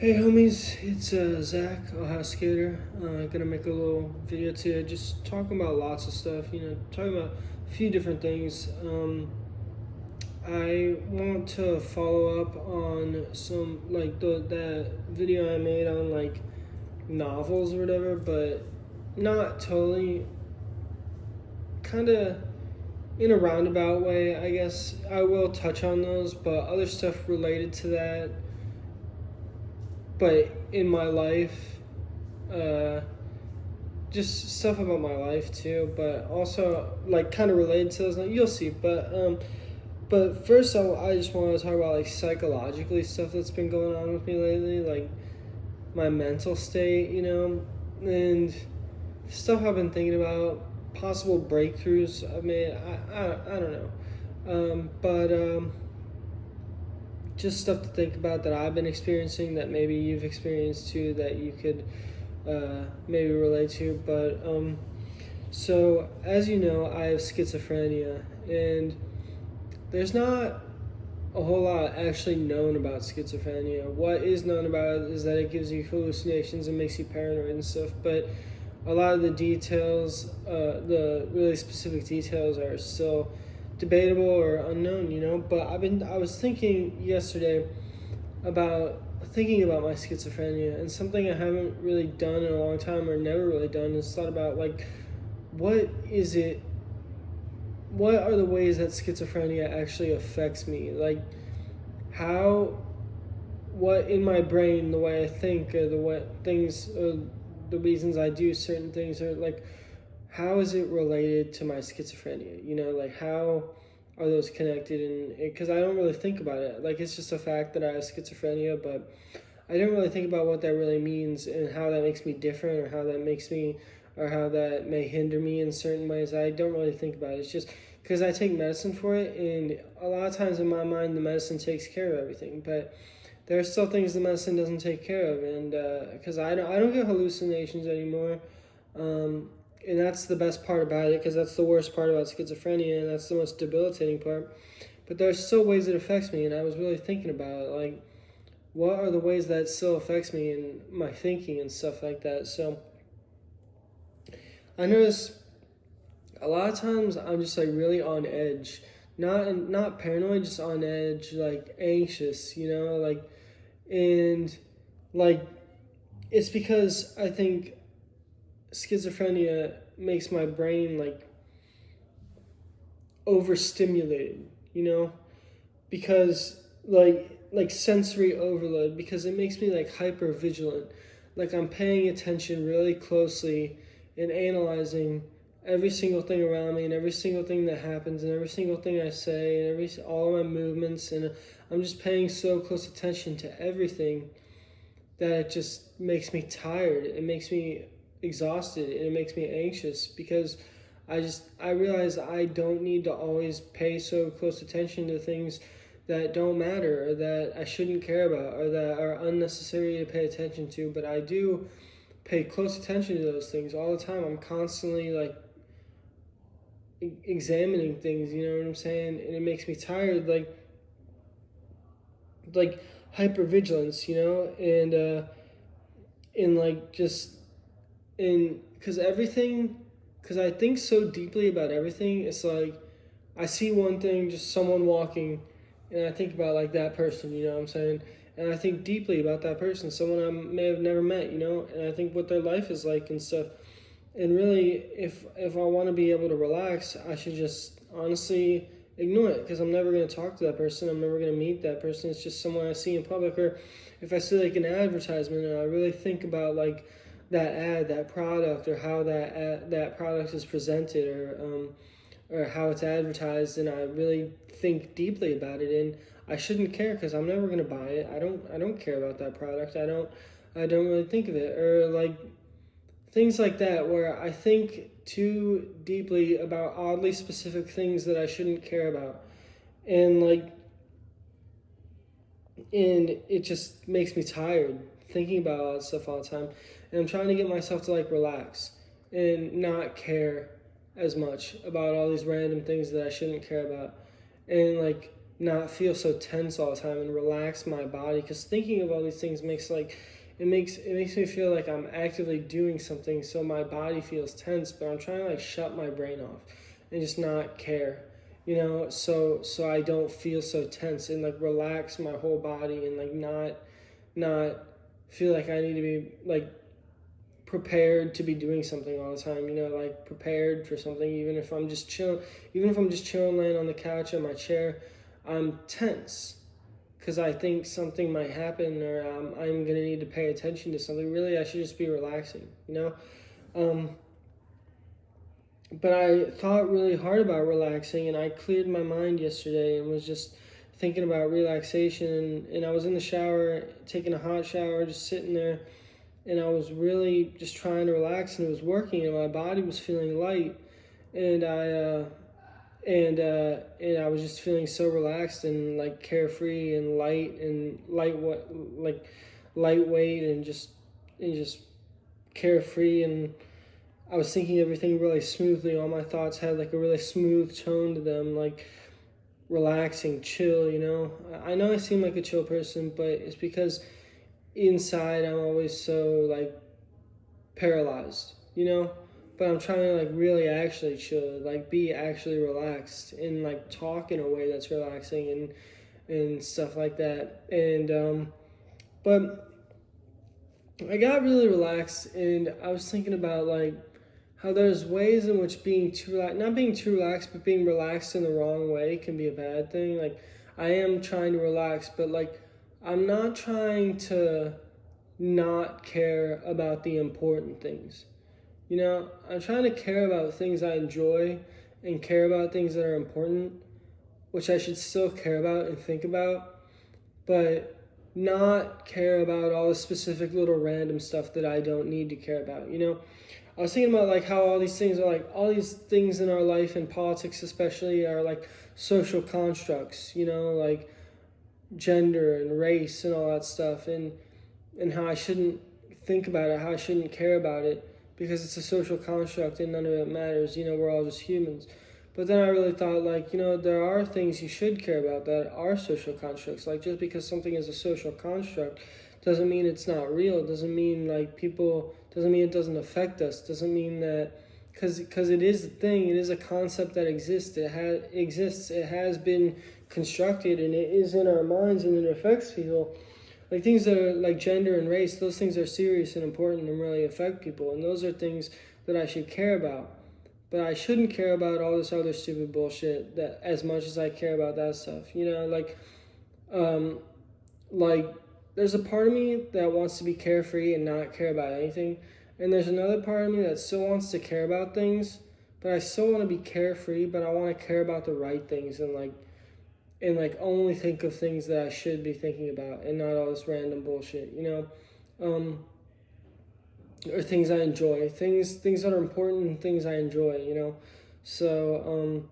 Hey homies, it's Zach, Ohio Skater. Gonna make a little video today, just talking about lots of stuff. Talking about a few different things. I want to follow up on some like that video I made on like novels or whatever, but not totally. Kind of in a roundabout way, I guess. I will touch on those, but other stuff related to that. But in my life, uh, just stuff about my life too, but also like kind of related to those. Like, you'll see, but first I just want to talk about like psychologically stuff that's been going on with me lately, like my mental state, and stuff I've been thinking about, possible breakthroughs I've made. I don't know, but just stuff to think about that I've been experiencing that maybe you've experienced too that you could maybe relate to. But so as you know, I have schizophrenia, and there's not a whole lot actually known about schizophrenia. What is known about it is that it gives you hallucinations and makes you paranoid and stuff, but a lot of the details, the really specific details, are still debatable or unknown. But I was thinking yesterday about thinking about my schizophrenia, and something I haven't really done in a long time, or never really done, is thought about like, what is it? What are the ways that schizophrenia actually affects me? Like, how, what in my brain, the way I think, or the way things, or the reasons I do certain things, or like, how is it related to my schizophrenia? Like, how are those connected? And because I don't really think about it, like, it's just a fact that I have schizophrenia, but I don't really think about what that really means and how that makes me different, or how that makes me, or how that may hinder me in certain ways. I don't really think about it. It's just because I take medicine for it, and a lot of times in my mind, the medicine takes care of everything, but there are still things the medicine doesn't take care of, and because I don't get hallucinations anymore, and that's the best part about it, because that's the worst part about schizophrenia, and that's the most debilitating part. But there's still ways it affects me, and I was really thinking about it, like, what are the ways that it still affects me and my thinking and stuff like that. So I notice a lot of times I'm just like really on edge, not paranoid, just on edge, like anxious, like, and like, it's because I think schizophrenia makes my brain like overstimulated, because like sensory overload, because it makes me like hyper vigilant, like I'm paying attention really closely and analyzing every single thing around me, and every single thing that happens, and every single thing I say, and all of my movements, and I'm just paying so close attention to everything that it just makes me tired. It makes me exhausted, and it makes me anxious, because I realize I don't need to always pay so close attention to things that don't matter, or that I shouldn't care about, or that are unnecessary to pay attention to, but I do pay close attention to those things all the time. I'm constantly like examining things, you know what I'm saying? And it makes me tired, like hypervigilance, and like just in because I think so deeply about everything. It's like I see one thing, just someone walking, and I think about like that person, you know what I'm saying? And I think deeply about that person, someone I may have never met, and I think what their life is like and stuff. And really, if I want to be able to relax, I should just honestly ignore it, because I'm never going to talk to that person. I'm never going to meet that person. It's just someone I see in public, or if I see like an advertisement and I really think about like that ad, that product, or how that product is presented, or how it's advertised, and I really think deeply about it, and I shouldn't care, because I'm never going to buy it. I don't care about that product. I don't really think of it, or like things like that, where I think too deeply about oddly specific things that I shouldn't care about, and it just makes me tired thinking about all that stuff all the time. And I'm trying to get myself to like relax and not care as much about all these random things that I shouldn't care about, and like not feel so tense all the time and relax my body, because thinking of all these things makes it makes me feel like I'm actively doing something, so my body feels tense, but I'm trying to like shut my brain off and just not care, so I don't feel so tense, and like relax my whole body, and like not feel like I need to be like prepared to be doing something all the time, like prepared for something. Even if I'm just chilling laying on the couch in my chair, I'm tense because I think something might happen, or I'm going to need to pay attention to something. Really, I should just be relaxing, but I thought really hard about relaxing, and I cleared my mind yesterday and was just thinking about relaxation, and I was in the shower, taking a hot shower, just sitting there, and I was really just trying to relax, and it was working, and my body was feeling light, and I was just feeling so relaxed and like carefree and lightweight and just carefree, and I was thinking everything really smoothly. All my thoughts had like a really smooth tone to them, like relaxing, chill, I know I seem like a chill person, but it's because inside I'm always so like paralyzed, but I'm trying to like really actually chill, like be actually relaxed and like talk in a way that's relaxing and stuff like that. And but I got really relaxed, and I was thinking about like how there's ways in which not being too relaxed, but being relaxed in the wrong way can be a bad thing. Like I am trying to relax, but like I'm not trying to not care about the important things. I'm trying to care about things I enjoy and care about things that are important, which I should still care about and think about, but not care about all the specific little random stuff that I don't need to care about. I was thinking about like how all these things in our life, and politics especially, are like social constructs, like gender and race and all that stuff, and how I shouldn't think about it, how I shouldn't care about it, because it's a social construct and none of it matters. We're all just humans. But then I really thought, like, there are things you should care about that are social constructs. Like, just because something is a social construct doesn't mean it's not real. Doesn't mean doesn't mean it doesn't affect us. Doesn't mean that, because it is a thing. It is a concept that exists. It has been constructed, and it is in our minds, and it affects people. Like things that are like gender and race, those things are serious and important and really affect people. And those are things that I should care about. But I shouldn't care about all this other stupid bullshit that as much as I care about that stuff. Like there's a part of me that wants to be carefree and not care about anything. And there's another part of me that still wants to care about things, but I still want to be carefree, but I want to care about the right things, and only think of things that I should be thinking about, and not all this random bullshit, or things I enjoy, things that are important, and things I enjoy, So,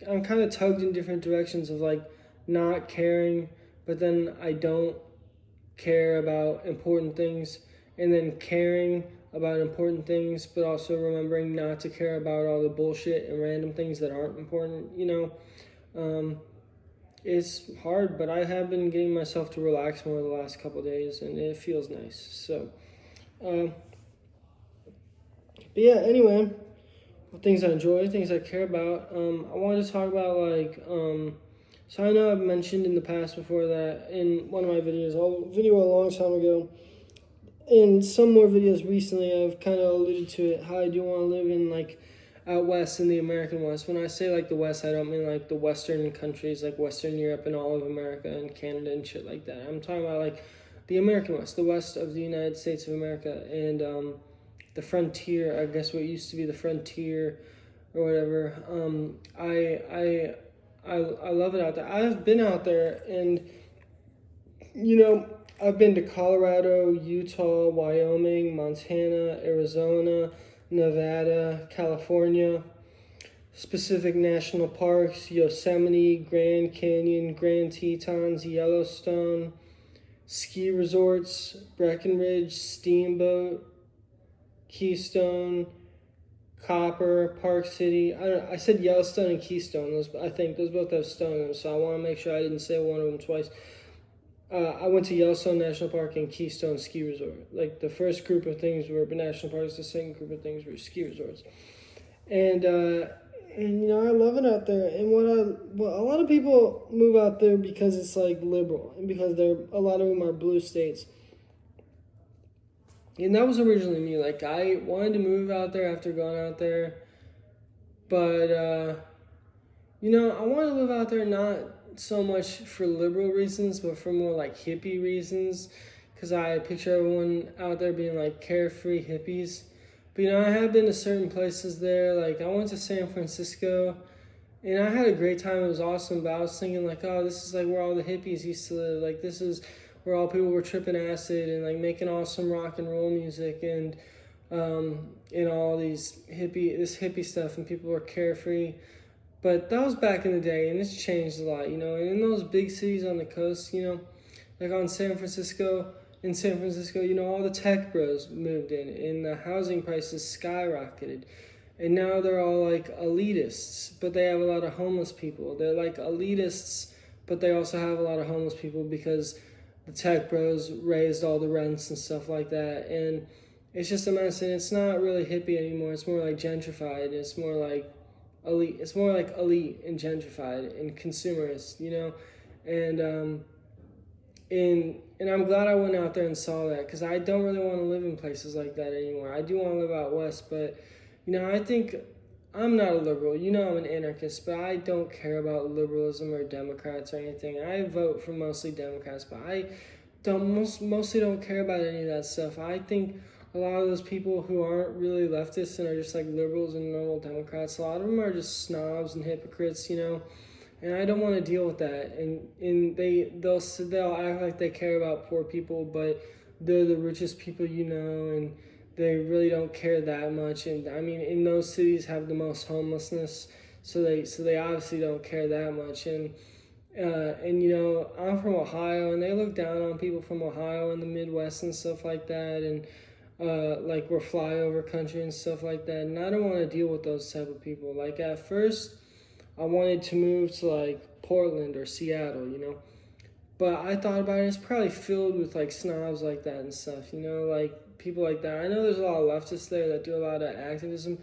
I'm kind of tugged in different directions of like not caring, but then I don't care about important things, and then caring about important things, but also remembering not to care about all the bullshit and random things that aren't important, It's hard, but I have been getting myself to relax more the last couple of days, and it feels nice. So, but yeah, anyway, things I enjoy, things I care about. I wanted to talk about so I know I've mentioned in the past before that in one of my videos, a long time ago, in some more videos recently, I've kind of alluded to it, how I do want to live in out west, in the American West. When I say like the West, I don't mean like the Western countries, like Western Europe and all of America and Canada and shit like that. I'm talking about like the American West, the West of the United States of America, and the frontier, I guess what used to be the frontier or whatever. I love it out there. I've been out there, and I've been to Colorado, Utah, Wyoming, Montana, Arizona, Nevada, California, specific national parks, Yosemite, Grand Canyon, Grand Tetons, Yellowstone, ski resorts, Breckenridge, Steamboat, Keystone, Copper, Park City. I said Yellowstone and Keystone. I think those both have stone in them, so I want to make sure I didn't say one of them twice. I went to Yellowstone National Park and Keystone Ski Resort. Like the first group of things were national parks, the second group of things were ski resorts. And I love it out there. And a lot of people move out there because it's like liberal and because a lot of them are blue states. And that was originally me. Like I wanted to move out there after going out there, but I want to live out there not so much for liberal reasons, but for more like hippie reasons. Because I picture everyone out there being like carefree hippies. But I have been to certain places there. Like I went to San Francisco, and I had a great time. It was awesome. But I was thinking like, oh, this is like where all the hippies used to live. Like this is where all people were tripping acid and like making awesome rock and roll music and all this hippie stuff, and people were carefree. But that was back in the day, and it's changed a lot. And in those big cities on the coast, like in San Francisco, all the tech bros moved in, and the housing prices skyrocketed. And now they're all like elitists, but they have a lot of homeless people. They're like elitists, but they also have a lot of homeless people because the tech bros raised all the rents and stuff like that. And it's just a mess, and it's not really hippie anymore. It's more like gentrified. It's more like elite. It's more like elite and gentrified and consumerist, And I'm glad I went out there and saw that, because I don't really want to live in places like that anymore. I do want to live out west, but, I think I'm not a liberal. I'm an anarchist, but I don't care about liberalism or Democrats or anything. I vote for mostly Democrats, but I mostly don't care about any of that stuff. I think a lot of those people who aren't really leftists and are just like liberals and normal Democrats, a lot of them are just snobs and hypocrites, And I don't want to deal with that. And they'll act like they care about poor people, but they're the richest people and they really don't care that much. And I mean, in those cities have the most homelessness, so they obviously don't care that much. And I'm from Ohio, and they look down on people from Ohio and the Midwest and stuff like that, and like we're flyover country and stuff like that. And I don't want to deal with those type of people. Like at first, I wanted to move to like Portland or Seattle, but I thought about it. It's probably filled with like snobs like that and stuff, like people like that. I know there's a lot of leftists there that do a lot of activism,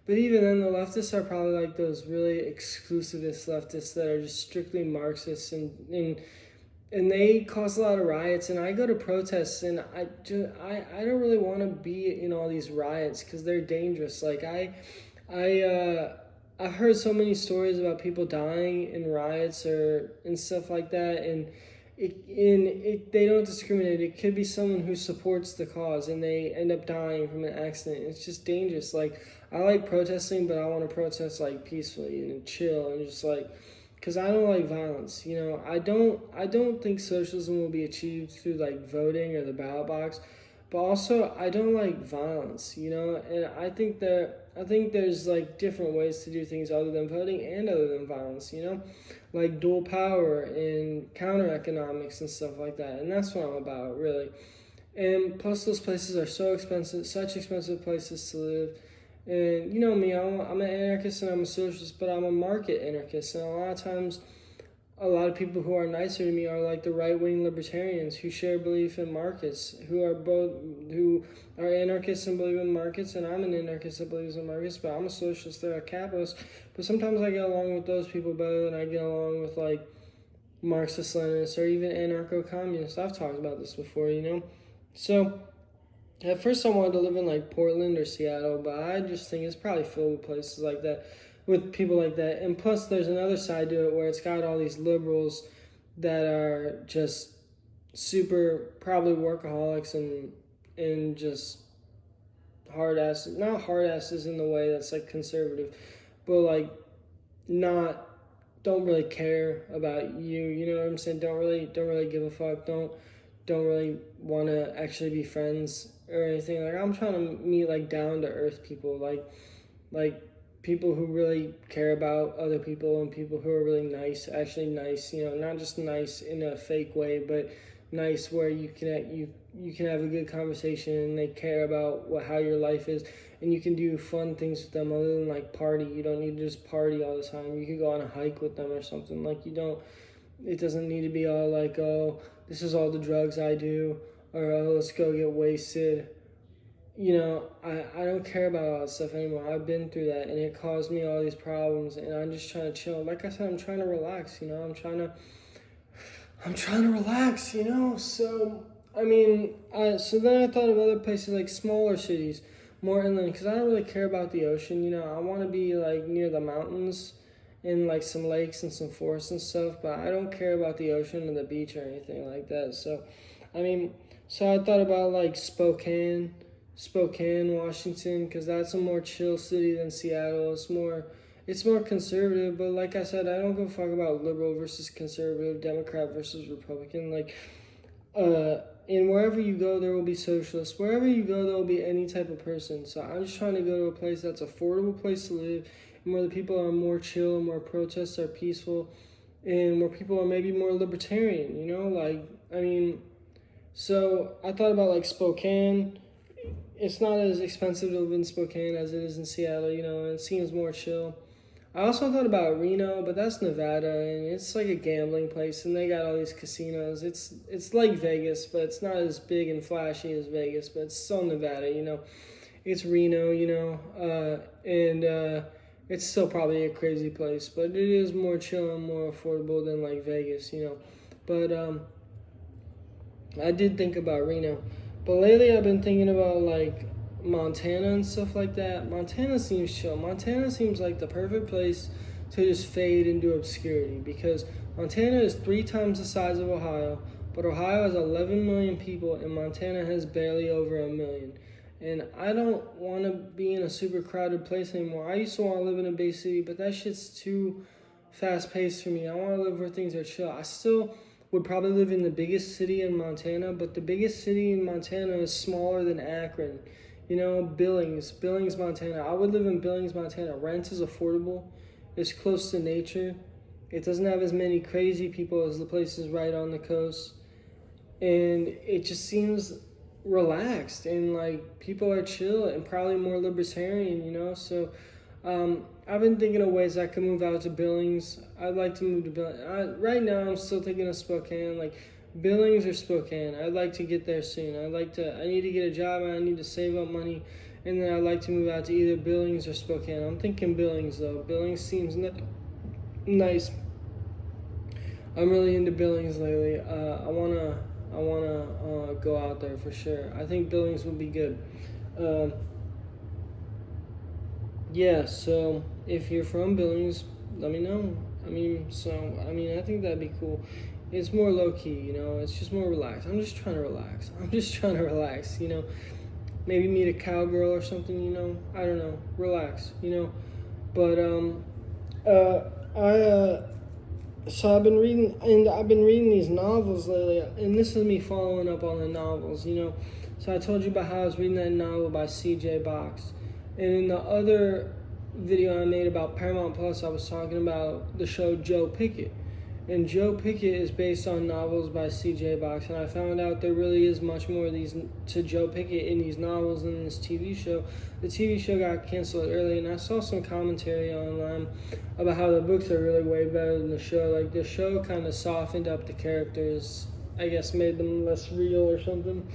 but even then, the leftists are probably like those really exclusivist leftists that are just strictly Marxists, and they cause a lot of riots. And I go to protests, and I don't really want to be in all these riots because they're dangerous. Like I've heard so many stories about people dying in riots and stuff like that, and they don't discriminate. It could be someone who supports the cause and they end up dying from an accident. It's just dangerous. Like I like protesting, but I want to protest like peacefully and chill and just like, because I don't like violence. I don't think socialism will be achieved through like voting or the ballot box. But also, I don't like violence, and I think there's like different ways to do things other than voting and other than violence, like dual power and counter economics and stuff like that. And that's what I'm about, really. And plus, those places are so expensive, such expensive places to live. And me, I'm an anarchist and I'm a socialist, but I'm a market anarchist. And a lot of times, a lot of people who are nicer to me are like the right-wing libertarians who share belief in markets, who are anarchists and believe in markets, and I'm an anarchist that believes in markets, but I'm a socialist, they're a capitalist. But sometimes I get along with those people better than I get along with like Marxist-Leninists or even anarcho-communists. I've talked about this before, So at first I wanted to live in like Portland or Seattle, but I just think it's probably filled with places like that, with people like that. And plus there's another side to it where it's got all these liberals that are just super probably workaholics and just hard asses, not hard asses in the way that's like conservative, but like don't really care about you know what I'm saying? Don't really give a fuck, don't really want to actually be friends or anything. Like I'm trying to meet like down to earth people, like people who really care about other people and people who are really nice, actually nice, not just nice in a fake way, but nice where you can have a good conversation and they care about how your life is, and you can do fun things with them other than like party. You don't need to just party all the time. You could go on a hike with them or something. Like it doesn't need to be all like, oh, this is all the drugs I do, or oh, let's go get wasted. I don't care about all that stuff anymore. I've been through that, and it caused me all these problems, and I'm just trying to chill. Like I said, I'm trying to relax, I'm trying to relax, So, so then I thought of other places like smaller cities, more inland, because I don't really care about the ocean, I want to be like near the mountains and like some lakes and some forests and stuff, but I don't care about the ocean or the beach or anything like that. So, so I thought about like Spokane, Washington, because that's a more chill city than Seattle. It's more conservative, but like I said, I don't give a fuck about liberal versus conservative, Democrat versus Republican. And wherever you go, there will be socialists. Wherever you go, there will be any type of person. So I'm just trying to go to a place that's an affordable place to live, and where the people are more chill, more protests are peaceful, and where people are maybe more libertarian, So I thought about like Spokane. It's not as expensive to live in Spokane as it is in Seattle, and it seems more chill. I also thought about Reno, but that's Nevada, and it's like a gambling place, and they got all these casinos. It's like Vegas, but it's not as big and flashy as Vegas, but it's still Nevada, It's Reno, and it's still probably a crazy place, but it is more chill and more affordable than like Vegas, But I did think about Reno. But lately I've been thinking about like Montana and stuff like that. Montana seems chill. Montana seems like the perfect place to just fade into obscurity, because Montana is 3 times the size of Ohio, but Ohio has 11 million people and Montana has barely over 1 million. And I don't want to be in a super crowded place anymore. I used to want to live in a big city, but that shit's too fast paced for me. I want to live where things are chill. I still would probably live in the biggest city in Montana, but the biggest city in Montana is smaller than Akron. Billings, Montana. I would live in Billings, Montana. Rent is affordable. It's close to nature. It doesn't have as many crazy people as the places right on the coast. And it just seems relaxed, and like people are chill and probably more libertarian, So I've been thinking of ways I could move out to Billings. I'd like to move to Billings. Right now, I'm still thinking of Spokane, like Billings or Spokane. I'd like to get there soon. I need to get a job, and I need to save up money, and then I'd like to move out to either Billings or Spokane. I'm thinking Billings, though. Billings seems nice. I'm really into Billings lately. I wanna go out there for sure. I think Billings would be good. Yeah, so if you're from Billings, let me know. I think that'd be cool. It's more low-key, It's just more relaxed. I'm just trying to relax. Maybe meet a cowgirl or something, I don't know. Relax, But, so I've been reading these novels lately, and this is me following up on the novels, So I told you about how I was reading that novel by C.J. Box. And in the other video I made about Paramount Plus, I was talking about the show Joe Pickett. And Joe Pickett is based on novels by C.J. Box, and I found out there really is much more to Joe Pickett in these novels than in this TV show. The TV show got canceled early, and I saw some commentary online about how the books are really way better than the show. Like, the show kind of softened up the characters, I guess made them less real or something.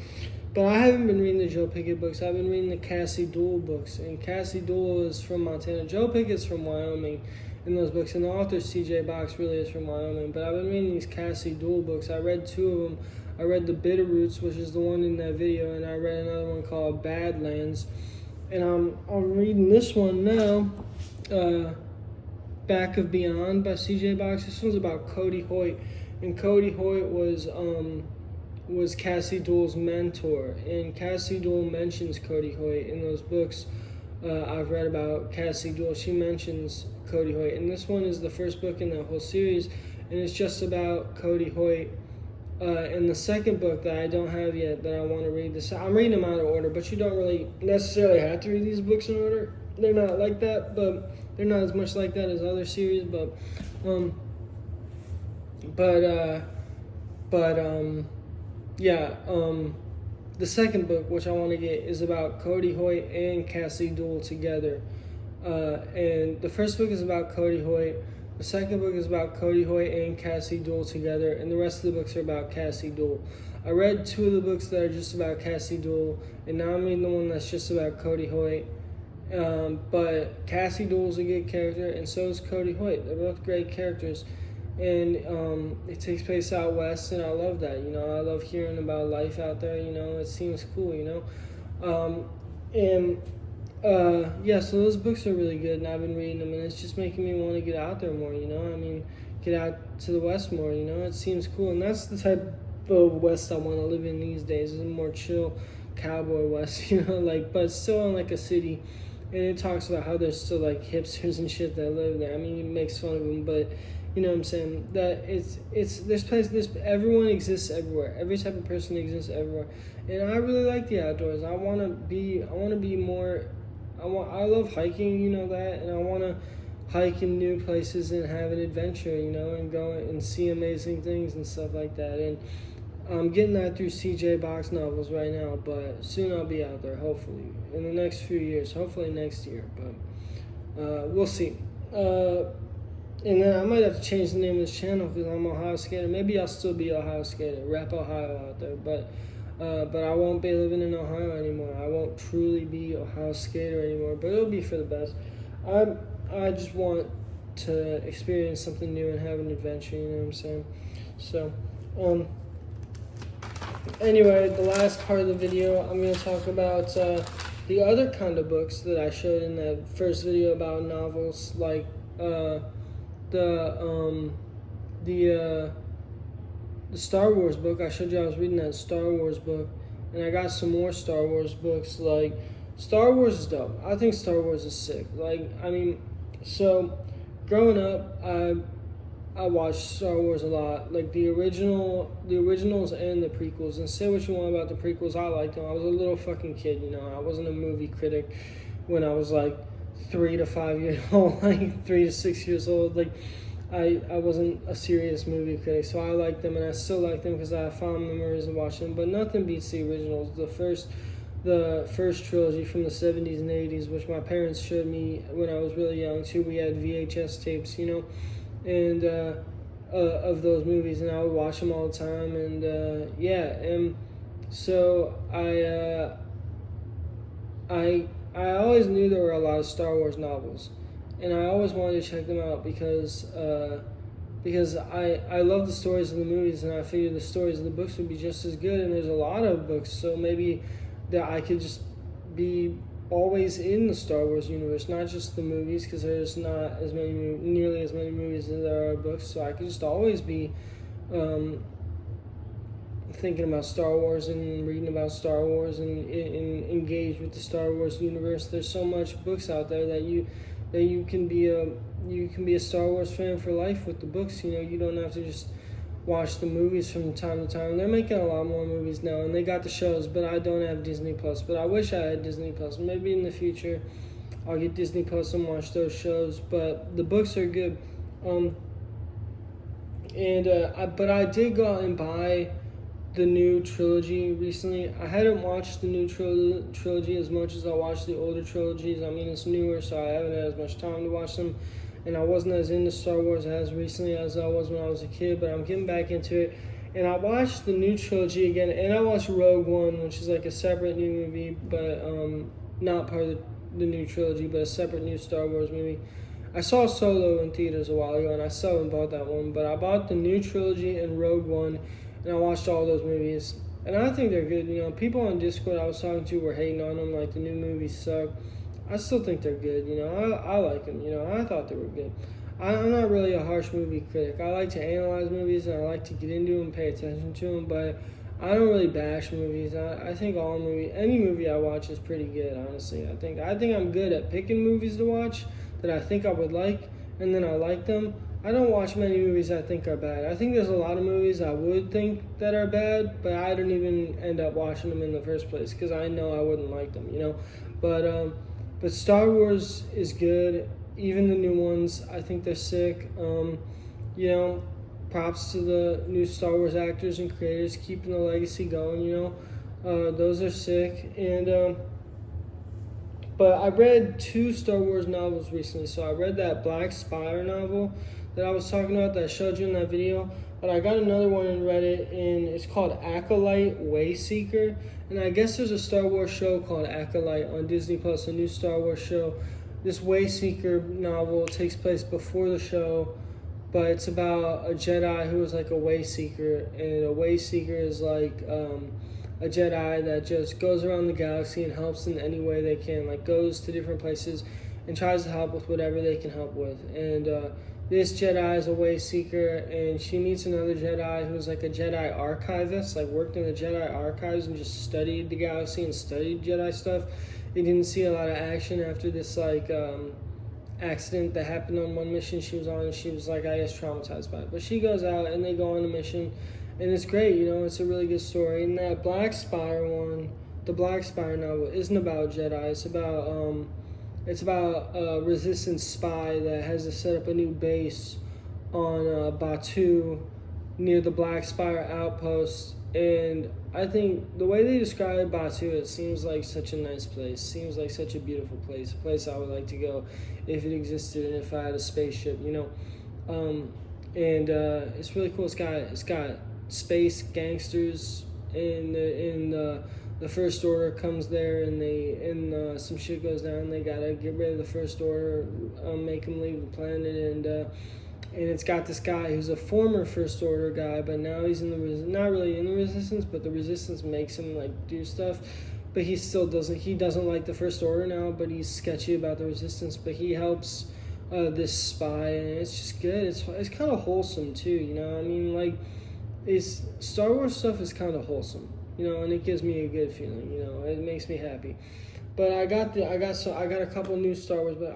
But I haven't been reading the Joe Pickett books. I've been reading the Cassie Duell books, and Cassie Duell is from Montana. Joe Pickett's from Wyoming in those books, and the author C.J. Box really is from Wyoming. But I've been reading these Cassie Duell books. I read 2 of them. I read The Bitter Roots, which is the one in that video, and I read another one called Badlands. And I'm reading this one now, Back of Beyond by C.J. Box. This one's about Cody Hoyt, and Cody Hoyt was Cassie Duell's mentor, and Cassie Duell mentions Cody Hoyt in those books I've read about Cassie Duell. She mentions Cody Hoyt, and this one is the first book in the whole series, and it's just about Cody Hoyt. And the second book that I don't have yet that I want to read, I'm reading them out of order, but you don't really necessarily have to read these books in order. They're not like that, but they're not as much like that as other series, yeah, the second book, which I want to get, is about Cody Hoyt and Cassie Duell together. And the first book is about Cody Hoyt. The second book is about Cody Hoyt and Cassie Duell together, and the rest of the books are about Cassie Duell. I read 2 of the books that are just about Cassie Duell, and now I'm reading the one that's just about Cody Hoyt. But Cassie Duell's a good character, and so is Cody Hoyt. They're both great characters. And it takes place out west, and I love that. You know, I love hearing about life out there. You know, it seems cool. You know, yeah. So those books are really good, and I've been reading them, and it's just making me want to get out there more. You know, I mean, get out to the west more. You know, it seems cool, and that's the type of west I want to live in these days. Is a more chill cowboy west. You know, like, but still in like a city. And it talks about how there's still like hipsters and shit that live there. I mean, it makes fun of them, but you know what I'm saying? That everyone exists everywhere. Every type of person exists everywhere. And I really like the outdoors. I wanna be more. I love hiking, you know that, and I wanna hike in new places and have an adventure, you know, and go and see amazing things and stuff like that. And I'm getting that through C.J. Box novels right now, but soon I'll be out there, hopefully, in the next few years, hopefully next year, but we'll see. And then I might have to change the name of this channel because I'm Ohio Skater. Maybe I'll still be Ohio Skater, rep Ohio out there, but I won't be living in Ohio anymore. I won't truly be Ohio Skater anymore, but it'll be for the best. I just want to experience something new and have an adventure, you know what I'm saying? So, anyway, the last part of the video, I'm going to talk about the other kind of books that I showed in that first video about novels, like the Star Wars book. I showed you I was reading that Star Wars book, and I got some more Star Wars books. Like, Star Wars is dope. I think Star Wars is sick. Like, I mean, so growing up, I watched Star Wars a lot, like the originals and the prequels. And say what you want about the prequels, I liked them. I was a little fucking kid, you know. I wasn't a movie critic when I was like 3 to 5 years old, like 3 to 6 years old. Like, I wasn't a serious movie critic, so I liked them, and I still like them because I have fond memories of watching them. But nothing beats the originals. The first trilogy from the 70s and 80s, which my parents showed me when I was really young too. We had VHS tapes, you know, and of those movies, and I would watch them all the time. And yeah, and so I always knew there were a lot of Star Wars novels, and I always wanted to check them out because I love the stories of the movies, and I figured the stories of the books would be just as good. And there's a lot of books, so maybe that I could just be always in the Star Wars universe, not just the movies, because there's not nearly as many movies as there are books. So I could just always be thinking about Star Wars and reading about Star Wars and engaged with the Star Wars universe. There's so much books out there that you can be a Star Wars fan for life with the books. You know, you don't have to just watch the movies from time to time. They're making a lot more movies now, and they got the shows, but I don't have Disney Plus. But I wish I had Disney Plus. Maybe in the future I'll get Disney Plus and watch those shows. But the books are good. But I did go out and buy the new trilogy recently. I hadn't watched the new trilogy as much as I watched the older trilogies. I mean, it's newer, so I haven't had as much time to watch them. And I wasn't as into Star Wars as recently as I was when I was a kid, but I'm getting back into it. And I watched the new trilogy again, and I watched Rogue One, which is like a separate new movie, but not part of the new trilogy, but a separate new Star Wars movie. I saw Solo in theaters a while ago, and I still haven't bought that one, but I bought the new trilogy and Rogue One, and I watched all those movies. And I think they're good. You know, people on Discord I was talking to were hating on them, like the new movies suck. I still think they're good, you know. I like them, you know. I thought they were good. I'm not really a harsh movie critic. I like to analyze movies, and I like to get into them, pay attention to them, but I don't really bash movies. I think any movie I watch is pretty good, honestly. I think I'm good at picking movies to watch that I think I would like, and then I like them. I don't watch many movies I think are bad. I think there's a lot of movies I would think that are bad, but I don't even end up watching them in the first place because I know I wouldn't like them, you know. But Star Wars is good. Even the new ones, I think they're sick. You know, props to the new Star Wars actors and creators keeping the legacy going. Those are sick. And but I read 2 Star Wars novels recently. So I read that Black Spire novel that I was talking about that I showed you in that video. But I got another one and read it, and it's called Acolyte Wayseeker. And I guess there's a Star Wars show called Acolyte on Disney Plus, a new Star Wars show. This Wayseeker novel takes place before the show, but it's about a Jedi who is like a Wayseeker, and a Wayseeker is like a Jedi that just goes around the galaxy and helps in any way they can, like goes to different places and tries to help with whatever they can help with. And this Jedi is a Wayseeker, and she meets another Jedi who's like a Jedi archivist, like worked in the Jedi archives and just studied the galaxy and studied Jedi stuff. He didn't see a lot of action after this like accident that happened on one mission she was on, and she was like, I guess, traumatized by it. But she goes out and they go on a mission, and it's great, it's a really good story. And that Black Spire one, the Black Spire novel, isn't about Jedi. It's about a Resistance spy that has to set up a new base on Batuu near the Black Spire outpost. And I think the way they describe Batuu, it seems like such a nice place. Seems like such a beautiful place. A place I would like to go if it existed and if I had a spaceship, it's really cool. It's got space gangsters in the First Order comes there, and some shit goes down. They gotta get rid of the First Order, make them leave the planet, and it's got this guy who's a former First Order guy, but now he's not really in the Resistance, but the Resistance makes him like do stuff, but he still doesn't like the First Order now, but he's sketchy about the Resistance, but he helps this spy, and it's just good. It's kind of wholesome too, it's Star Wars stuff is kind of wholesome, and it gives me a good feeling, it makes me happy. But I got a couple new Star Wars, but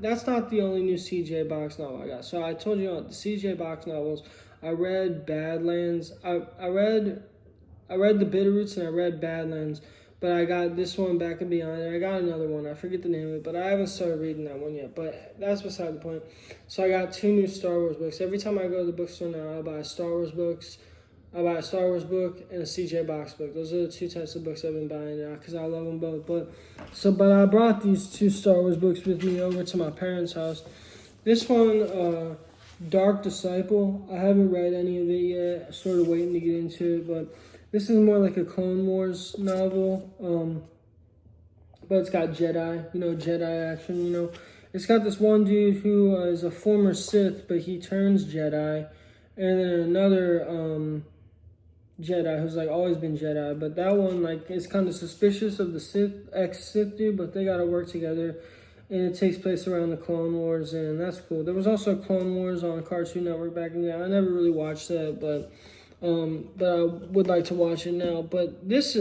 that's not the only new CJ Box novel I got. So I told you the CJ Box novels. I read Badlands. I read The Bitterroots and I read Badlands, but I got this one, Back and Beyond, and I got another one. I forget the name of it, but I haven't started reading that one yet. But that's beside the point. So I got 2 new Star Wars books. Every time I go to the bookstore now, I buy Star Wars books. I buy a Star Wars book and a CJ Box book. Those are the 2 types of books I've been buying now because I love them both. But I brought these 2 Star Wars books with me over to my parents' house. This one, Dark Disciple, I haven't read any of it yet. Sort of waiting to get into it, but this is more like a Clone Wars novel. But it's got Jedi, Jedi action, It's got this one dude who is a former Sith, but he turns Jedi. And then another Jedi who's like always been Jedi, but that one like is kind of suspicious of the ex-Sith dude, but they gotta work together, and it takes place around the Clone Wars, and that's cool. There was also Clone Wars on Cartoon Network back in the day. I never really watched that, but I would like to watch it now. But this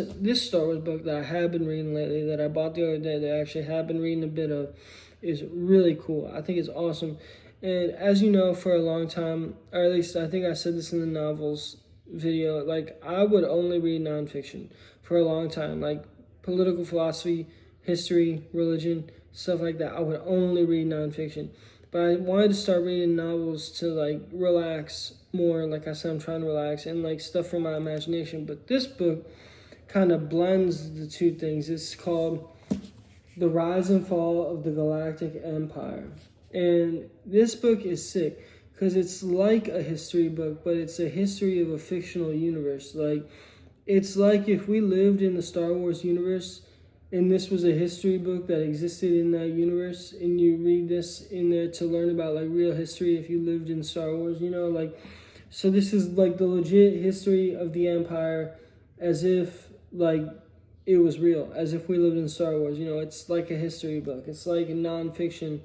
Star Wars book that I have been reading lately, that I bought the other day, that I actually have been reading a bit of, is really cool. I think it's awesome. And as you know, for a long time, or at least I think I said this in the novels video, like I would only read nonfiction for a long time, like political philosophy, history, religion, stuff like that. I would only read nonfiction. But I wanted to start reading novels to like relax more. Like I said, I'm trying to relax and like stuff from my imagination. But this book kind of blends the 2 things. It's called The Rise and Fall of the Galactic Empire. And this book is sick because it's like a history book, but it's a history of a fictional universe. Like, it's like if we lived in the Star Wars universe and this was a history book that existed in that universe, and you read this in there to learn about like real history if you lived in Star Wars, so this is like the legit history of the Empire as if like it was real, as if we lived in Star Wars. It's like a history book. It's like a nonfiction.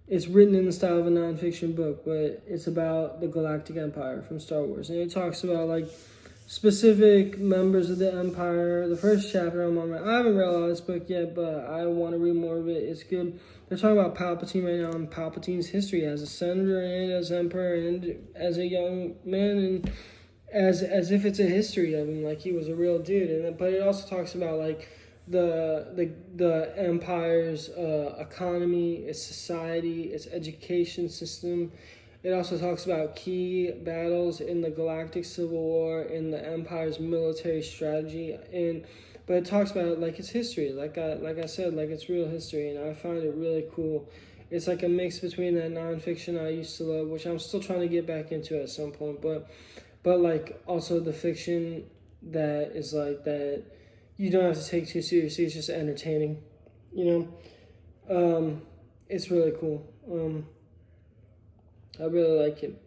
It's written in the style of a nonfiction book, but it's about the Galactic Empire from Star Wars. And it talks about, like, specific members of the Empire. The first chapter I'm on, I haven't read all of this book yet, but I want to read more of it. It's good. They're talking about Palpatine right now and Palpatine's history as a senator and as emperor and as a young man, and as if it's a history of him, like he was a real dude. But it also talks about, like, the empire's economy, its society, its education system, It also talks about key battles in the Galactic Civil War and the Empire's military strategy, but it talks about like its history, like I said, like it's real history, and I find it really cool. It's like a mix between that nonfiction I used to love, which I'm still trying to get back into at some point, but like also the fiction that is like that you don't have to take too seriously. It's just entertaining, you know. It's really cool. I really like it.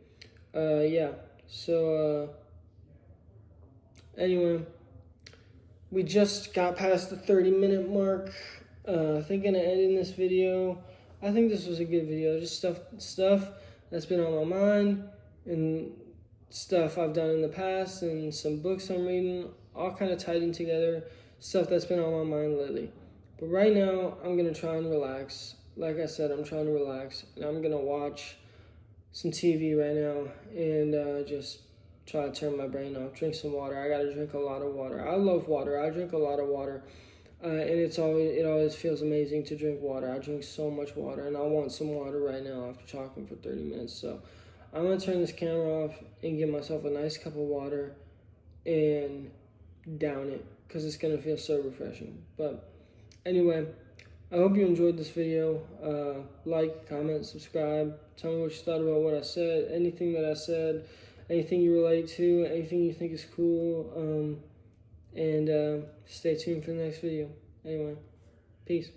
Yeah. So anyway, we just got past the 30-minute mark. I think I'm gonna end in this video. I think this was a good video. Just stuff that's been on my mind, and stuff I've done in the past, and some books I'm reading, all kind of tied in together. Stuff that's been on my mind lately. But right now, I'm gonna try and relax. Like I said, I'm trying to relax, and I'm gonna watch some TV right now and just try to turn my brain off. Drink some water. I gotta drink a lot of water. I love water. I drink a lot of water, and it always feels amazing to drink water. I drink so much water, and I want some water right now after talking for 30 minutes. So I'm gonna turn this camera off and get myself a nice cup of water and down it, because it's gonna feel so refreshing. But anyway, I hope you enjoyed this video. Like, comment, subscribe. Tell me what you thought about what I said, anything that I said, anything you relate to, anything you think is cool. And stay tuned for the next video. Anyway, peace.